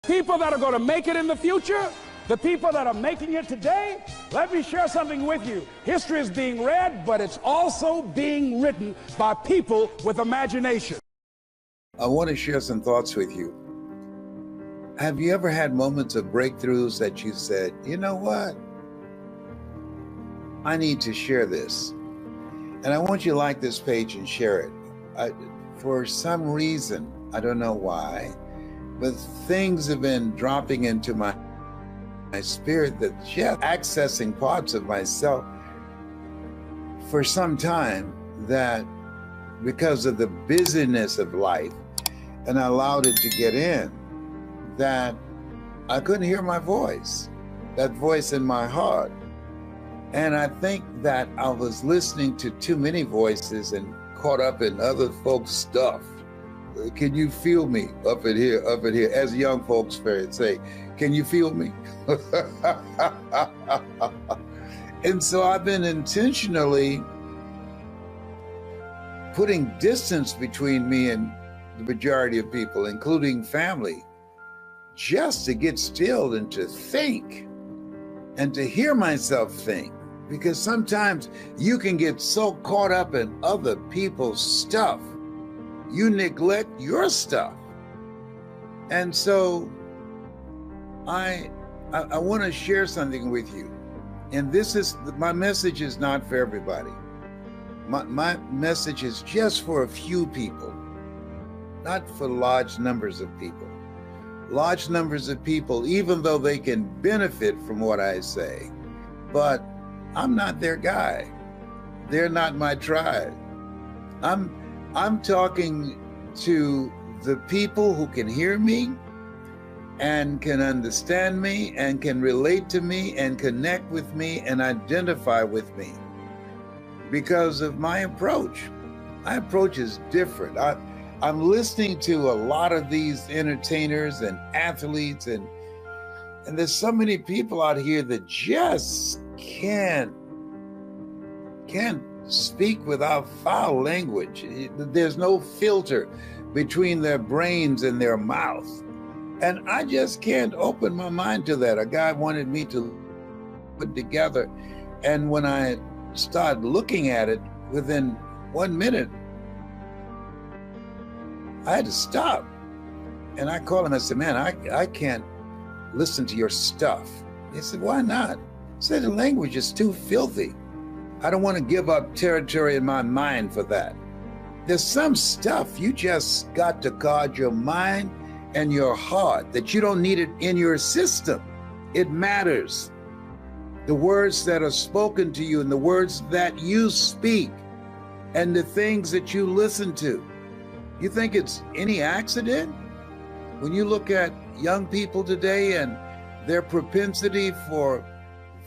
People that are going to make it in the future, the people that are making it today, let me share something with you. History is being read, but it's also being written by people with imagination. I want to share some thoughts with you. Have you ever had moments of breakthroughs that you said, you know what? I need to share this. And I want you to like this page and share it. For some reason, I don't know why, but things have been dropping into my spirit that just accessing parts of myself for some time, that because of the busyness of life, and I allowed it to get in, that I couldn't hear my voice, that voice in my heart. And I think that I was listening to too many voices and caught up in other folks' stuff. Can you feel me up in here, as young folks say, can you feel me? And so I've been intentionally putting distance between me and the majority of people, including family, just to get still and to think and to hear myself think. Because sometimes you can get so caught up in other people's stuff, you neglect your stuff. And so I want to share something with you. And this is, my message is not for everybody. My message is just for a few people, not for large numbers of people. Large numbers of people, even though they can benefit from what I say, but I'm not their guy. They're not my tribe. I'm talking to the people who can hear me and can understand me and can relate to me and connect with me and identify with me because of my approach. My approach is different. I'm listening to a lot of these entertainers and athletes, and there's so many people out here that just can't speak without foul language. There's no filter between their brains and their mouth. And I just can't open my mind to that. A guy wanted me to put together, and when I started looking at it, within 1 minute, I had to stop. And I called him, I said, man, I can't listen to your stuff. He said, why not? I said, the language is too filthy. I don't want to give up territory in my mind for that. There's some stuff you just got to guard your mind and your heart, that you don't need it in your system. It matters. The words that are spoken to you and the words that you speak and the things that you listen to. You think it's any accident? When you look at young people today and their propensity for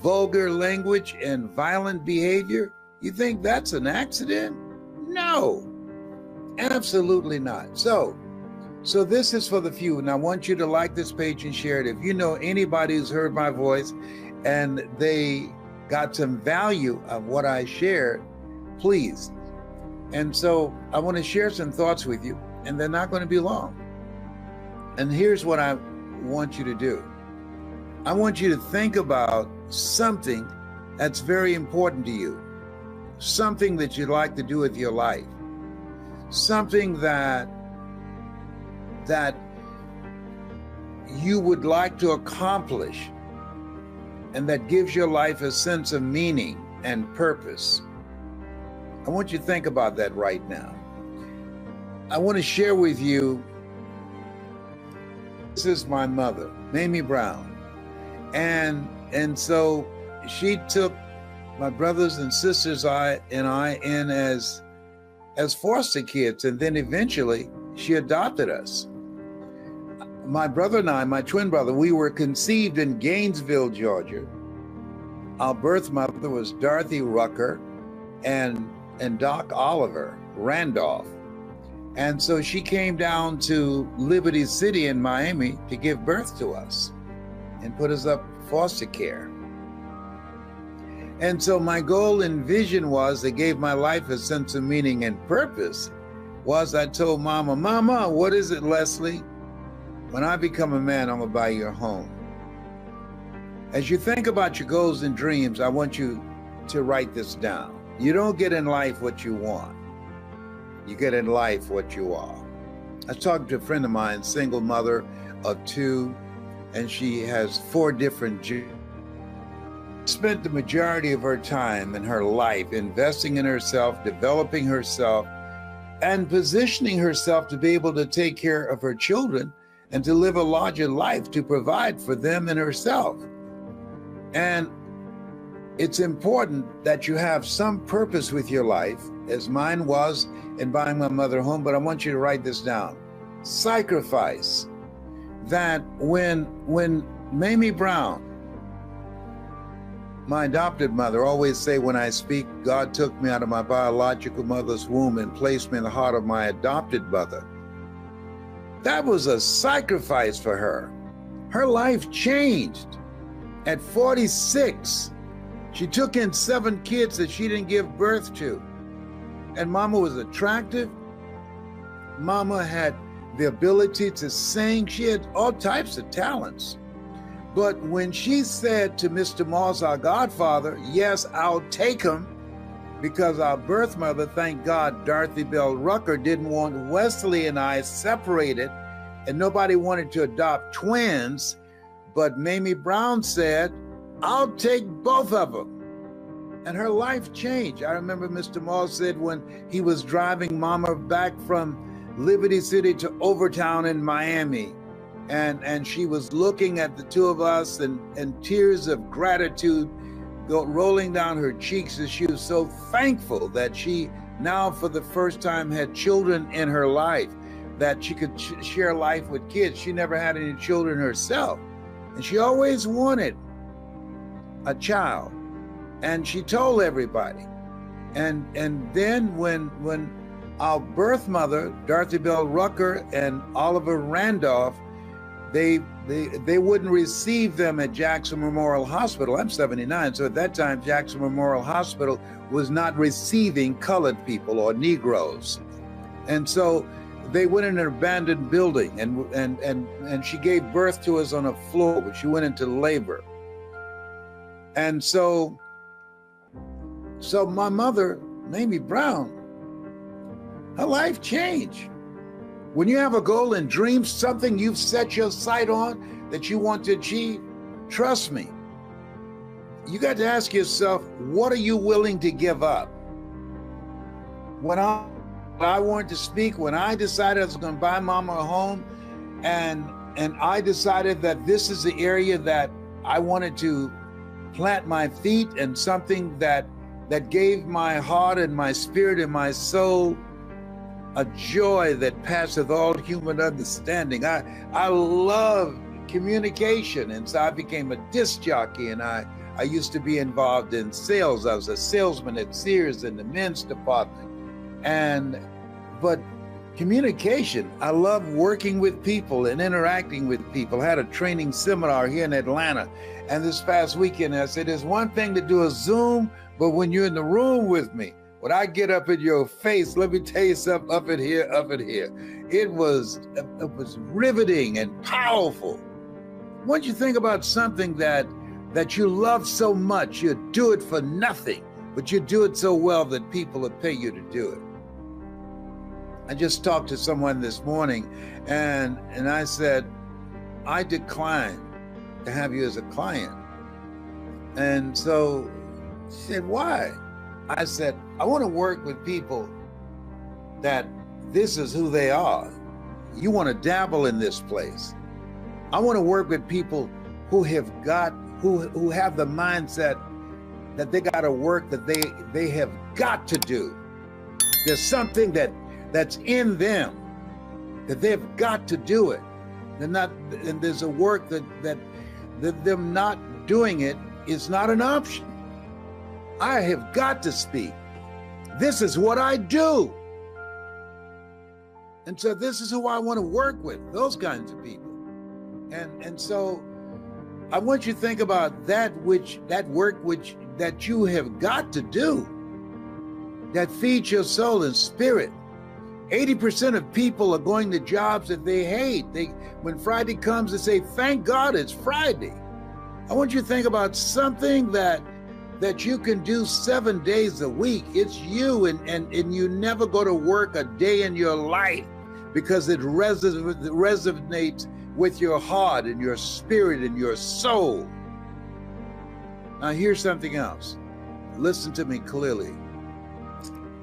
vulgar language and violent behavior, you think that's an accident? No, absolutely not. So this is for the few, and I want you to like this page and share it. If you know anybody who's heard my voice and they got some value of what I shared, please. And so I want to share some thoughts with you, and they're not going to be long. And here's what I want you to do. I want you to think about something that's very important to you, something that you'd like to do with your life, something that you would like to accomplish, and that gives your life a sense of meaning and purpose. I want you to think about that right now. I want to share with you, this is my mother, Mamie Brown. And so she took my brothers and sisters and I in as foster kids, and then eventually she adopted us. My brother and I, my twin brother, we were conceived in Gainesville, Georgia. Our birth mother was Dorothy Rucker and Doc Oliver Randolph. And so she came down to Liberty City in Miami to give birth to us and put us up foster care. And so my goal and vision was, that gave my life a sense of meaning and purpose, was I told Mama, what is it, Leslie? when I become a man, I'm gonna buy you a home. As you think about your goals and dreams, I want you to write this down. You don't get in life what you want. You get in life what you are. I was talking to a friend of mine, single mother of 2, and she has 4 different jobs. Spent the majority of her time in her life investing in herself, developing herself, and positioning herself to be able to take care of her children and to live a larger life to provide for them and herself. And it's important that you have some purpose with your life, as mine was in buying my mother a home, but I want you to write this down. Sacrifice. That when Mamie Brown, my adopted mother, always say when I speak, God took me out of my biological mother's womb and placed me in the heart of my adopted mother. That was a sacrifice for her. Her life changed. At 46, she took in 7 kids that she didn't give birth to. And Mama was attractive. Mama had the ability to sing. She had all types of talents. But when she said to Mr. Moss, our godfather, yes, I'll take him, because our birth mother, thank God, Dorothy Bell Rucker, didn't want Wesley and I separated, and nobody wanted to adopt twins. But Mamie Brown said, I'll take both of them. And her life changed. I remember Mr. Moss said when he was driving Mama back from Liberty City to Overtown in Miami, and she was looking at the 2 of us, and tears of gratitude go rolling down her cheeks as she was so thankful that she now for the first time had children in her life, that she could share life with kids. She never had any children herself, and she always wanted a child, and she told everybody. And then when our birth mother, Dorothy Bell Rucker and Oliver Randolph, they wouldn't receive them at Jackson Memorial Hospital. I'm 79, so at that time, Jackson Memorial Hospital was not receiving colored people or Negroes. And so they went in an abandoned building, and she gave birth to us on a floor, but she went into labor. And so my mother, Mamie Brown, her life changed. When you have a goal and dream, something you've set your sight on that you want to achieve, trust me, you got to ask yourself, what are you willing to give up? When I wanted to speak, when I decided I was going to buy Mama a home, and I decided that this is the area that I wanted to plant my feet, and something that gave my heart and my spirit and my soul a joy that passeth all human understanding. I love communication, and so I became a disc jockey, and I used to be involved in sales. I was a salesman at Sears in the men's department. But communication, I love working with people and interacting with people. I had a training seminar here in Atlanta, and this past weekend I said, there's one thing to do a Zoom, but when you're in the room with me, when I get up in your face, let me tell you something, up in here. It was riveting and powerful. Once you think about something that you love so much, you do it for nothing, but you do it so well that people will pay you to do it. I just talked to someone this morning, and I said, I decline to have you as a client. And so she said, why? I said, I want to work with people that this is who they are. You want to dabble in this place. I want to work with people who have the mindset that they got to work, that they have got to do. There's something that's in them, that they've got to do it. And there's a work that them not doing it is not an option. I have got to speak. This is what I do. And so this is who I want to work with, those kinds of people. And so I want you to think about that work that you have got to do, that feeds your soul and spirit, 80% of people are going to jobs that they hate. When Friday comes, they say, thank God it's Friday. I want you to think about something that you can do 7 days a week. It's you, and you never go to work a day in your life because it resonates with your heart and your spirit and your soul. Now here's something else. Listen to me clearly.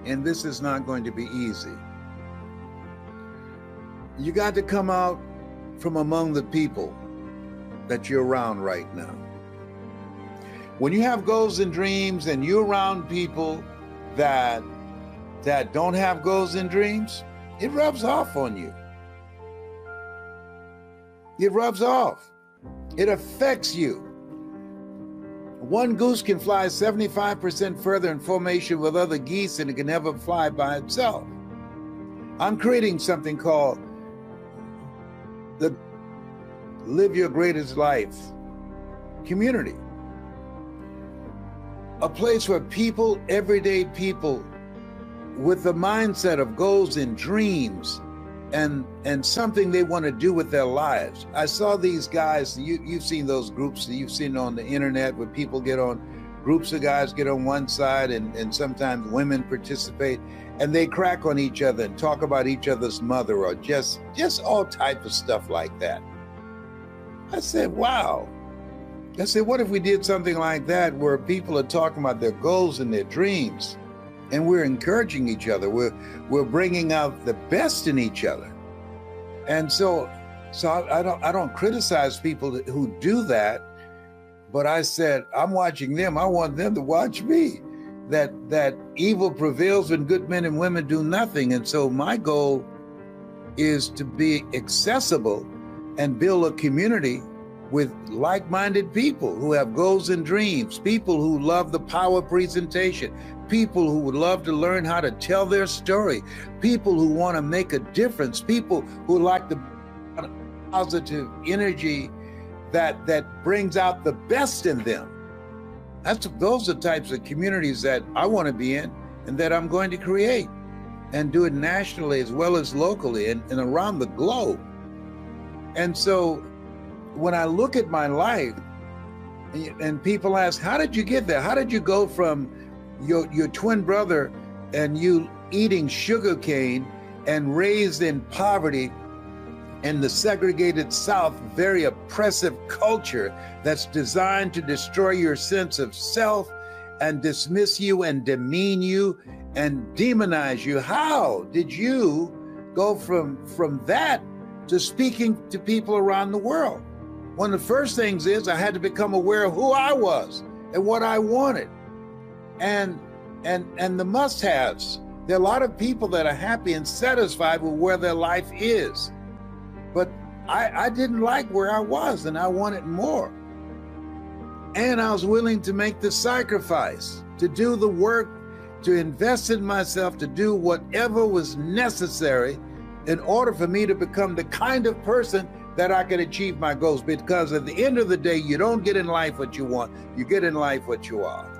And this is not going to be easy. You got to come out from among the people that you're around right now. When you have goals and dreams and you're around people that don't have goals and dreams, it rubs off on you. It rubs off. It affects you. One goose can fly 75% further in formation with other geese than it can ever fly by itself. I'm creating something called the Live Your Greatest Life community. A place where people, everyday people, with the mindset of goals and dreams and something they want to do with their lives. I saw these guys, you've seen those groups, you've seen on the internet where people get on, groups of guys get on one side and sometimes women participate and they crack on each other and talk about each other's mother or just all type of stuff like that. I said, wow. I said, what if we did something like that where people are talking about their goals and their dreams and we're encouraging each other. We're bringing out the best in each other. And so I don't criticize people who do that, but I said, I'm watching them. I want them to watch me. That evil prevails when good men and women do nothing. And so my goal is to be accessible and build a community with like-minded people who have goals and dreams, people who love the power presentation, people who would love to learn how to tell their story, people who want to make a difference, people who like the positive energy that brings out the best in them. Those are types of communities that I want to be in and that I'm going to create and do it nationally as well as locally and around the globe. And so when I look at my life and people ask, how did you get there? How did you go from your twin brother and you eating sugar cane and raised in poverty in the segregated South, very oppressive culture that's designed to destroy your sense of self and dismiss you and demean you and demonize you? How did you go from that to speaking to people around the world? One of the first things is I had to become aware of who I was and what I wanted and the must-haves. There are a lot of people that are happy and satisfied with where their life is. But I didn't like where I was and I wanted more. And I was willing to make the sacrifice, to do the work, to invest in myself, to do whatever was necessary in order for me to become the kind of person that I could achieve my goals. Because at the end of the day, you don't get in life what you want, you get in life what you are.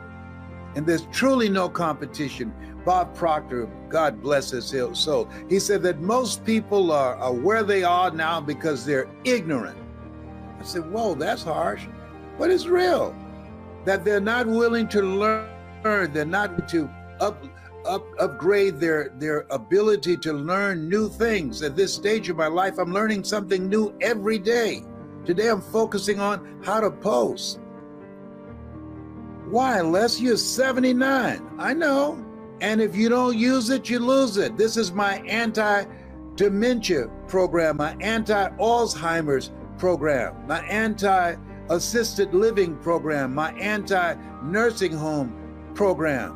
And there's truly no competition. Bob Proctor, God bless his soul, he said that most people are where they are now because they're ignorant. I said, whoa, that's harsh. But it's real. That they're not willing to learn, they're not to upgrade their ability to learn new things. At this stage of my life, I'm learning something new every day. Today, I'm focusing on how to post. Why, Les? You're 79. I know. And if you don't use it, you lose it. This is my anti-dementia program, my anti-Alzheimer's program, my anti-assisted living program, my anti-nursing home program,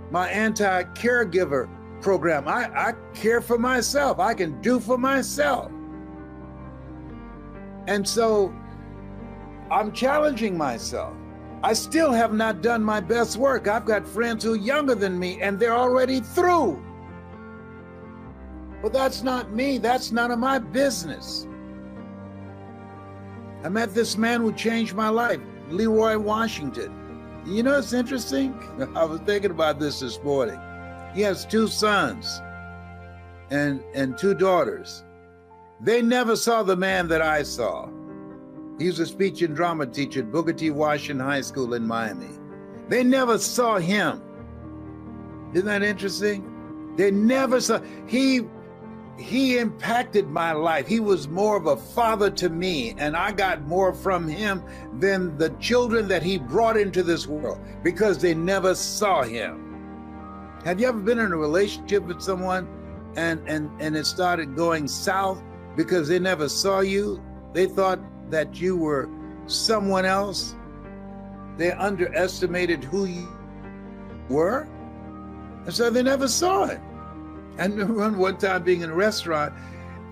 my anti-caregiver program. I care for myself. I can do for myself. And so I'm challenging myself. I still have not done my best work. I've got friends who are younger than me and they're already through. But that's not me. That's none of my business. I met this man who changed my life, Leroy Washington. You know, it's interesting. I was thinking about this morning. He has 2 sons. and 2 daughters. They never saw the man that I saw. He was a speech and drama teacher at Booker T. Washington High School in Miami. They never saw him. Isn't that interesting? They never saw. He impacted my life. He was more of a father to me, and I got more from him than the children that he brought into this world, because they never saw him. Have you ever been in a relationship with someone and it started going south because they never saw you? They thought that you were someone else. They underestimated who you were, and so they never saw it. I remember one time being in a restaurant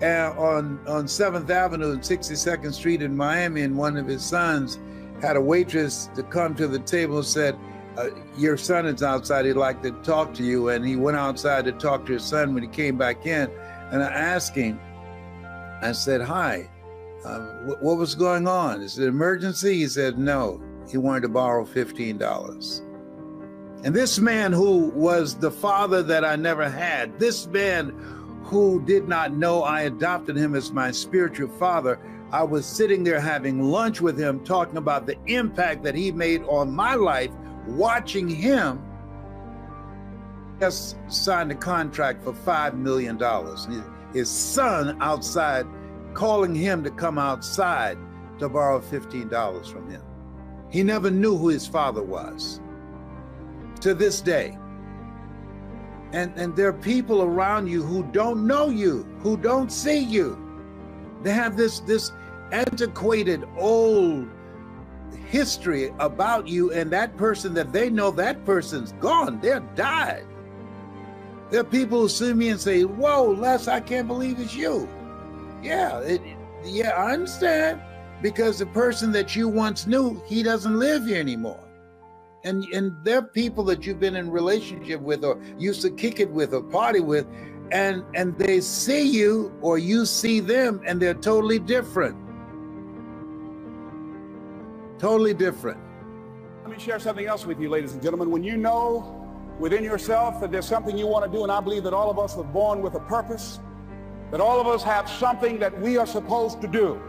on 7th Avenue and 62nd Street in Miami, and one of his sons had a waitress to come to the table and said, your son is outside, he'd like to talk to you. And he went outside to talk to his son. When he came back in, and I asked him, I said, hi, what was going on? Is it an emergency? He said, no, he wanted to borrow $15. And this man, who was the father that I never had, this man who did not know I adopted him as my spiritual father, I was sitting there having lunch with him, talking about the impact that he made on my life, watching him just signed a contract for $5 million. His son outside calling him to come outside to borrow $15 from him. He never knew who his father was. To this day. And there are people around you who don't know you, who don't see you. They have this antiquated old history about you, and that person that they know, that person's gone, they're died. There are people who see me and say, whoa, Les, I can't believe it's you. Yeah, I understand, because the person that you once knew, he doesn't live here anymore. And there are people that you've been in relationship with, or used to kick it with, or party with, and they see you, or you see them, and they're totally different. Totally different. Let me share something else with you, ladies and gentlemen. When you know within yourself that there's something you want to do, and I believe that all of us were born with a purpose, that all of us have something that we are supposed to do,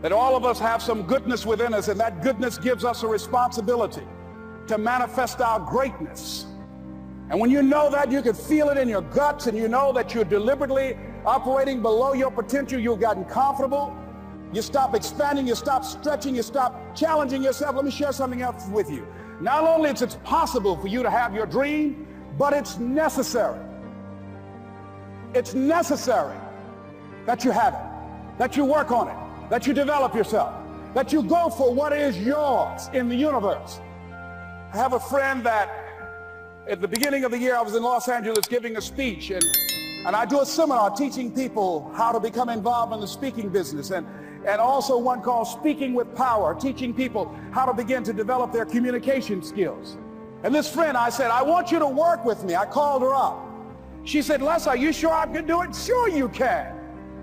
that all of us have some goodness within us, and that goodness gives us a responsibility to manifest our greatness. And when you know that, you can feel it in your guts, and you know that you're deliberately operating below your potential, you've gotten comfortable, you stop expanding, you stop stretching, you stop challenging yourself. Let me share something else with you. Not only is it possible for you to have your dream, but it's necessary. It's necessary that you have it, that you work on it, that you develop yourself, that you go for what is yours in the universe. I have a friend that at the beginning of the year, I was in Los Angeles giving a speech, and I do a seminar teaching people how to become involved in the speaking business, and also one called Speaking with Power, teaching people how to begin to develop their communication skills. And this friend, I said, I want you to work with me. I called her up. She said, Les, are you sure I can do it? Sure you can.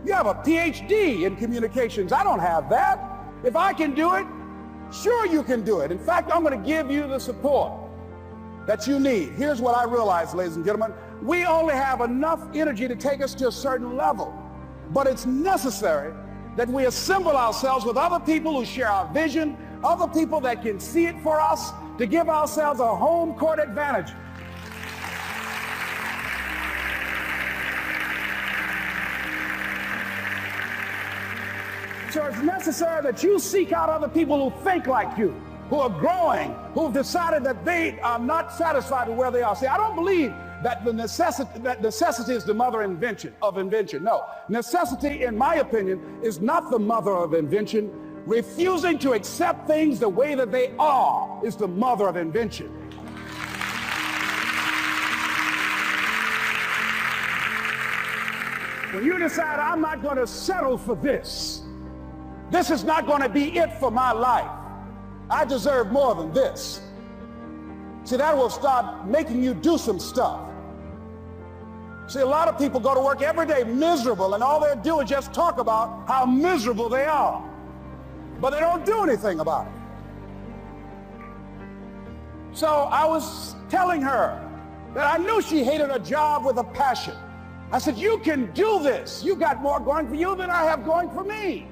You have a PhD in communications. I don't have that. If I can do it, sure you can do it. In fact, I'm going to give you the support that you need. Here's what I realized, ladies and gentlemen. We only have enough energy to take us to a certain level, but it's necessary that we assemble ourselves with other people who share our vision, other people that can see it for us, to give ourselves a home court advantage. So it's necessary that you seek out other people who think like you, who are growing, who've decided that they are not satisfied with where they are. See, I don't believe that necessity is the mother of invention. No, necessity, in my opinion, is not the mother of invention. Refusing to accept things the way that they are is the mother of invention. When you decide, I'm not going to settle for this, this is not going to be it for my life, I deserve more than this. See, that will start making you do some stuff. See, a lot of people go to work every day miserable, and all they do is just talk about how miserable they are. But they don't do anything about it. So I was telling her that I knew she hated her job with a passion, I said, you can do this. You got more going for you than I have going for me.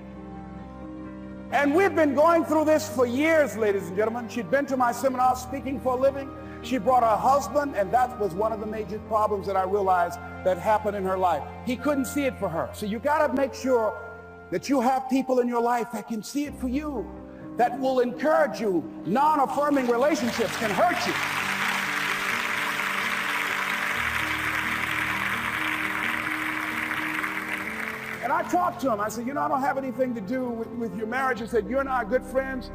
And we've been going through this for years, ladies and gentlemen. She'd been to my seminar speaking for a living. She brought her husband, and that was one of the major problems that I realized that happened in her life. He couldn't see it for her. So you got to make sure that you have people in your life that can see it for you, that will encourage you. Non-affirming relationships can hurt you. And I talked to him. I said, you know, I don't have anything to do with your marriage. He said, you and I are good friends,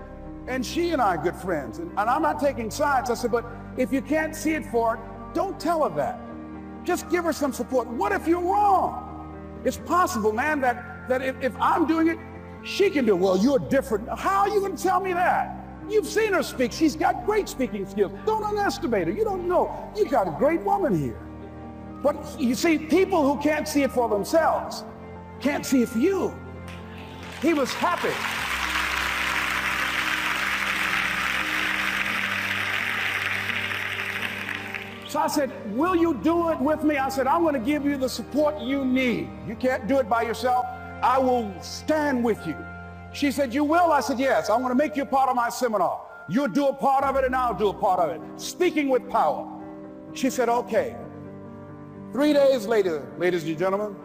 and she and I are good friends. And I'm not taking sides. I said, but if you can't see it for her, don't tell her that. Just give her some support. What if you're wrong? It's possible, man, that if I'm doing it, she can do it. Well, you're different. How are you going to tell me that? You've seen her speak. She's got great speaking skills. Don't underestimate her. You don't know. You got a great woman here. But you see, people who can't see it for themselves can't see it for you. He was happy. So I said, will you do it with me? I said, I'm going to give you the support you need. You can't do it by yourself. I will stand with you. She said, you will? I said, yes. I'm going to make you a part of my seminar. You'll do a part of it and I'll do a part of it. Speaking with power. She said, okay. 3 days later, ladies and gentlemen,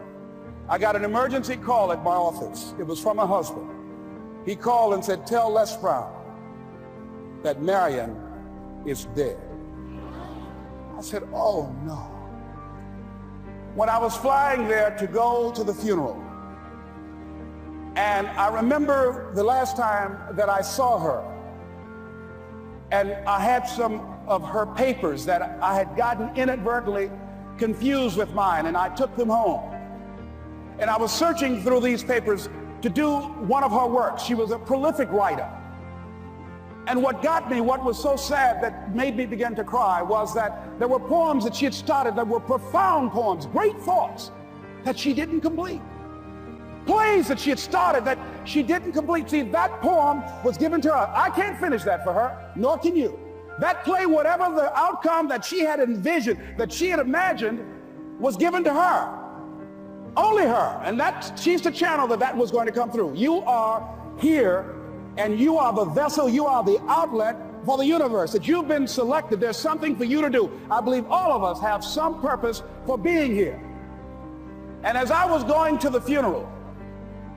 I got an emergency call at my office. It was from her husband. He called and said, tell LesBrown that Marion is dead. I said, oh no. When I was flying there to go to the funeral, and I remember the last time that I saw her, and I had some of her papers that I had gotten inadvertently confused with mine, and I took them home. And I was searching through these papers to do one of her works. She was a prolific writer. And what got me, what was so sad that made me begin to cry, was that there were poems that she had started that were profound poems, great thoughts that she didn't complete. Plays that she had started that she didn't complete. See, that poem was given to her. I can't finish that for her, nor can you. That play, whatever the outcome that she had envisioned, that she had imagined, was given to her. Only her. And she's the channel that was going to come through. You are here, and you are the vessel, you are the outlet for the universe, that you've been selected. There's something for you to do. I believe all of us have some purpose for being here. And as I was going to the funeral,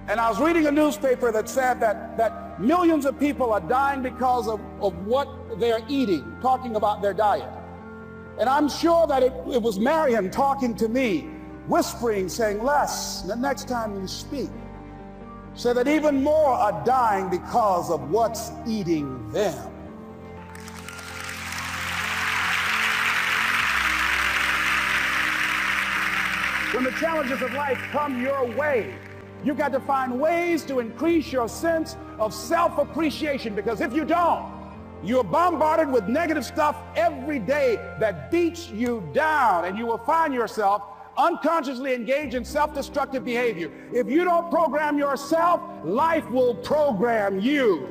and I was reading a newspaper that said that millions of people are dying because of what they're eating, talking about their diet. And I'm sure that it was Marion talking to me, whispering, saying, Les, the next time you speak, so that even more are dying because of what's eating them. When the challenges of life come your way, you've got to find ways to increase your sense of self-appreciation, because if you don't, you're bombarded with negative stuff every day that beats you down, and you will find yourself unconsciously engaged in self-destructive behavior. If you don't program yourself, life will program you.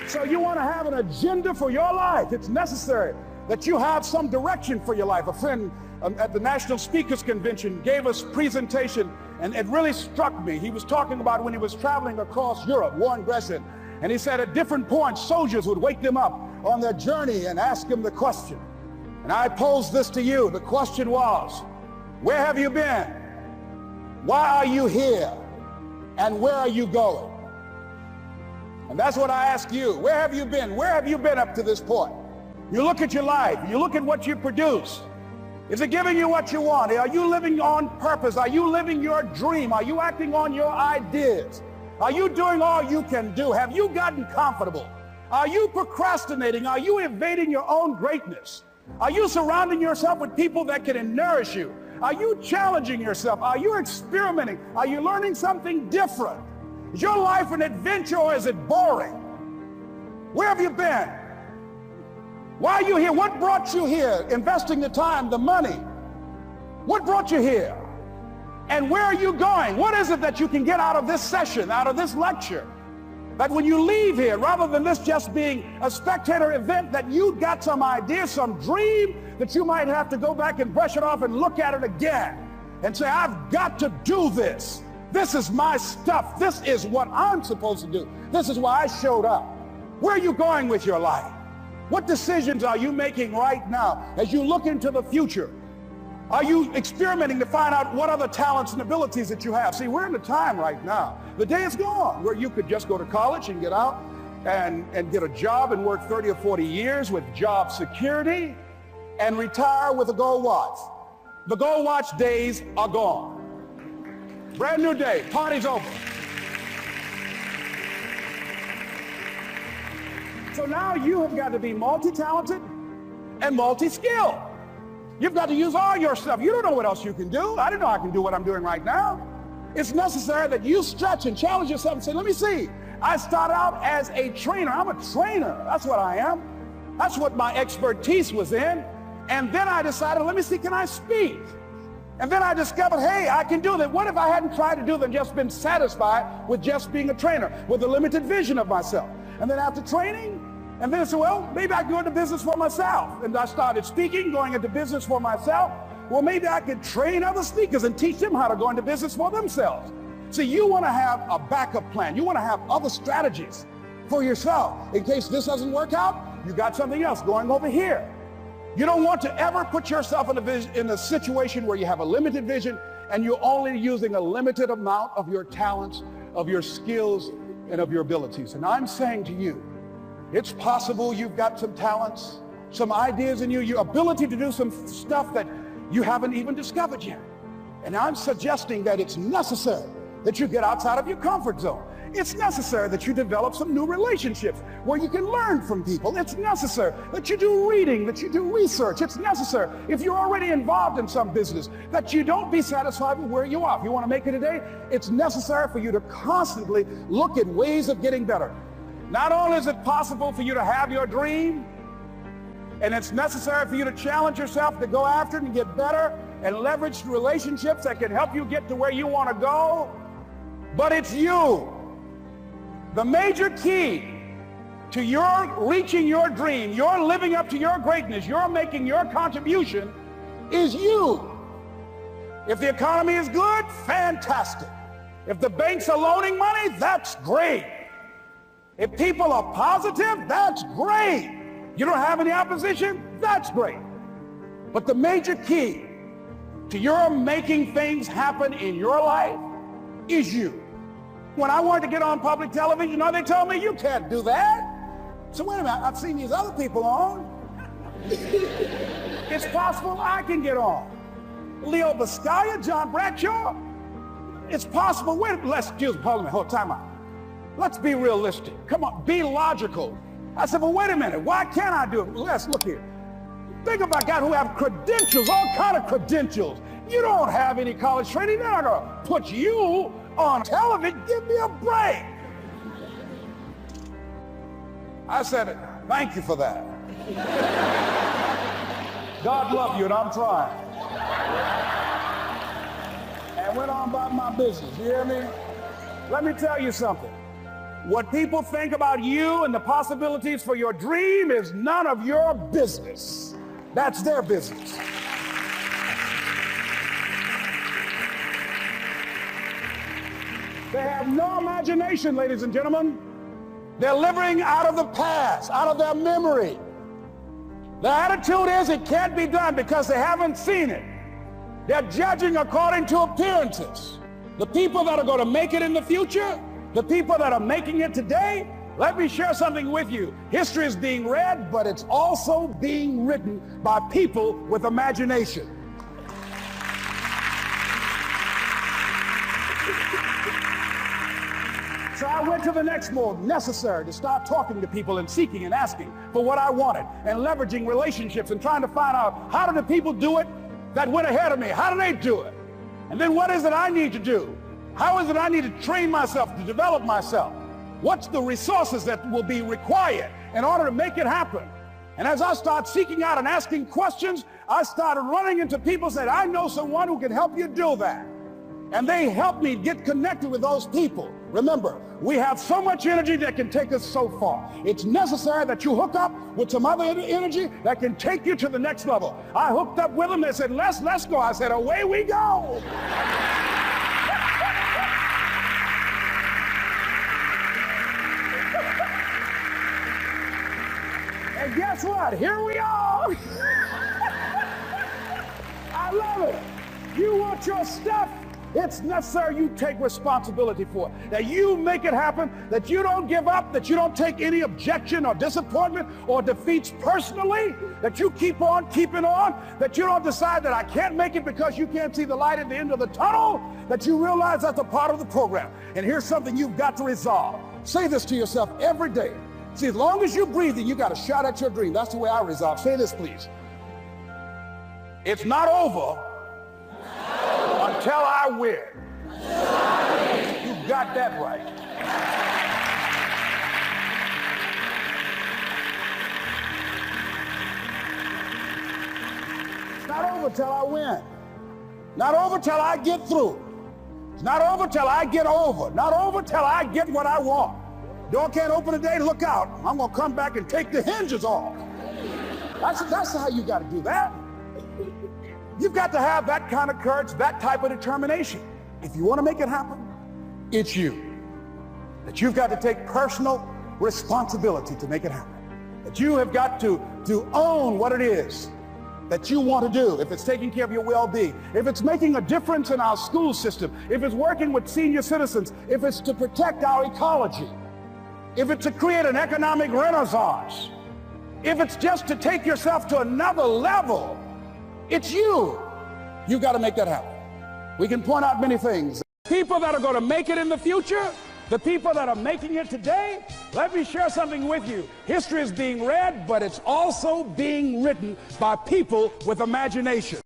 So you want to have an agenda for your life. It's necessary that you have some direction for your life. A friend at the National Speakers Convention gave us a presentation, and it really struck me. He was talking about when he was traveling across Europe, Warren Gresham, and he said at different points, soldiers would wake them up on their journey and ask them the question. And I posed this to you. The question was, where have you been? Why are you here? And where are you going? And that's what I ask you. Where have you been? Where have you been up to this point? You look at your life. You look at what you produce. Is it giving you what you want? Are you living on purpose? Are you living your dream? Are you acting on your ideas? Are you doing all you can do? Have you gotten comfortable? Are you procrastinating? Are you evading your own greatness? Are you surrounding yourself with people that can nourish you? Are you challenging yourself? Are you experimenting? Are you learning something different? Is your life an adventure, or is it boring? Where have you been? Why are you here? What brought you here? Investing the time, the money. What brought you here? And where are you going? What is it that you can get out of this session, out of this lecture? That when you leave here, rather than this just being a spectator event, that you got some idea, some dream, that you might have to go back and brush it off and look at it again and say, I've got to do this. This is my stuff. This is what I'm supposed to do. This is why I showed up. Where are you going with your life? What decisions are you making right now as you look into the future? Are you experimenting to find out what other talents and abilities that you have? See, we're in a time right now. The day is gone where you could just go to college and get out and get a job and work 30 or 40 years with job security and retire with a gold watch. The gold watch days are gone. Brand new day, party's over. So now you have got to be multi-talented and multi-skilled. You've got to use all your stuff. You don't know what else you can do. I didn't know I can do what I'm doing right now. It's necessary that you stretch and challenge yourself and say, let me see. I started out as a trainer. I'm a trainer. That's what I am. That's what my expertise was in. And then I decided, let me see, can I speak? And then I discovered, hey, I can do that. What if I hadn't tried to do that and just been satisfied with just being a trainer, with a limited vision of myself? And then after training, and then I said, well, maybe I can go into business for myself. And I started speaking, going into business for myself. Well, maybe I could train other speakers and teach them how to go into business for themselves. See, you want to have a backup plan. You want to have other strategies for yourself. In case this doesn't work out, you got something else going over here. You don't want to ever put yourself in a situation where you have a limited vision and you're only using a limited amount of your talents, of your skills, and of your abilities. And I'm saying to you, it's possible you've got some talents, some ideas in you, your ability to do some stuff that you haven't even discovered yet. And I'm suggesting that it's necessary that you get outside of your comfort zone. It's necessary that you develop some new relationships where you can learn from people. It's necessary that you do reading, that you do research. It's necessary, if you're already involved in some business, that you don't be satisfied with where you are. If you want to make it today, it's necessary for you to constantly look at ways of getting better. Not only is it possible for you to have your dream, and it's necessary for you to challenge yourself to go after it and get better and leverage relationships that can help you get to where you want to go, but it's you. The major key to your reaching your dream, your living up to your greatness, your making your contribution is you. If the economy is good, fantastic. If the banks are loaning money, that's great. If people are positive, that's great. You don't have any opposition, that's great. But the major key to your making things happen in your life is you. When I wanted to get on public television, you know, they told me, you can't do that. So wait a minute, I've seen these other people on. It's possible I can get on. Leo Biscaya, John Bradshaw. It's possible. Wait, let's excuse me, hold on, hold time out. Let's be realistic. Come on, be logical. I said, well, wait a minute. Why can't I do it? Let's look here. Think about guys who have credentials, all kind of credentials. You don't have any college training. They're not going to put you on television. Give me a break. I said, thank you for that. God love you, and I'm trying. And went on about my business. You hear me? Let me tell you something. What people think about you and the possibilities for your dream is none of your business. That's their business. They have no imagination, ladies and gentlemen. They're living out of the past, out of their memory. The attitude is it can't be done because they haven't seen it. They're judging according to appearances. The people that are going to make it in the future, the people that are making it today, let me share something with you. History is being read, but it's also being written by people with imagination. So I went to the next mode, necessary to start talking to people and seeking and asking for what I wanted and leveraging relationships and trying to find out how do the people do it that went ahead of me? How do they do it? And then what is it I need to do? How is it I need to train myself, to develop myself? What's the resources that will be required in order to make it happen? And as I start seeking out and asking questions, I started running into people who said, I know someone who can help you do that. And they help me get connected with those people. Remember, we have so much energy that can take us so far. It's necessary that you hook up with some other energy that can take you to the next level. I hooked up with them. They said, let's go. I said, away we go. And guess what? Here we are. I love it. You want your stuff? It's necessary you take responsibility for it, that you make it happen, that you don't give up, that you don't take any objection or disappointment or defeats personally, that you keep on keeping on, that you don't decide that I can't make it because you can't see the light at the end of the tunnel, that you realize that's a part of the program. And here's something you've got to resolve. Say this to yourself every day. See, as long as you're breathing, you got a shot at your dream. That's the way I resolve. Say this, please. It's not over until I win. You got that right. It's not over till I win. Not over till I get through. It's not over till I get over. Not over till I get what I want. Door can't open today, look out. I'm going to come back and take the hinges off. That's how you got to do that. You've got to have that kind of courage, that type of determination. If you want to make it happen, it's you. That you've got to take personal responsibility to make it happen. That you have got to own what it is that you want to do. If it's taking care of your well-being, if it's making a difference in our school system, if it's working with senior citizens, if it's to protect our ecology, if it's to create an economic renaissance, if it's just to take yourself to another level, it's you. You've got to make that happen. We can point out many things. People that are going to make it in the future, the people that are making it today, let me share something with you. History is being read, but it's also being written by people with imagination.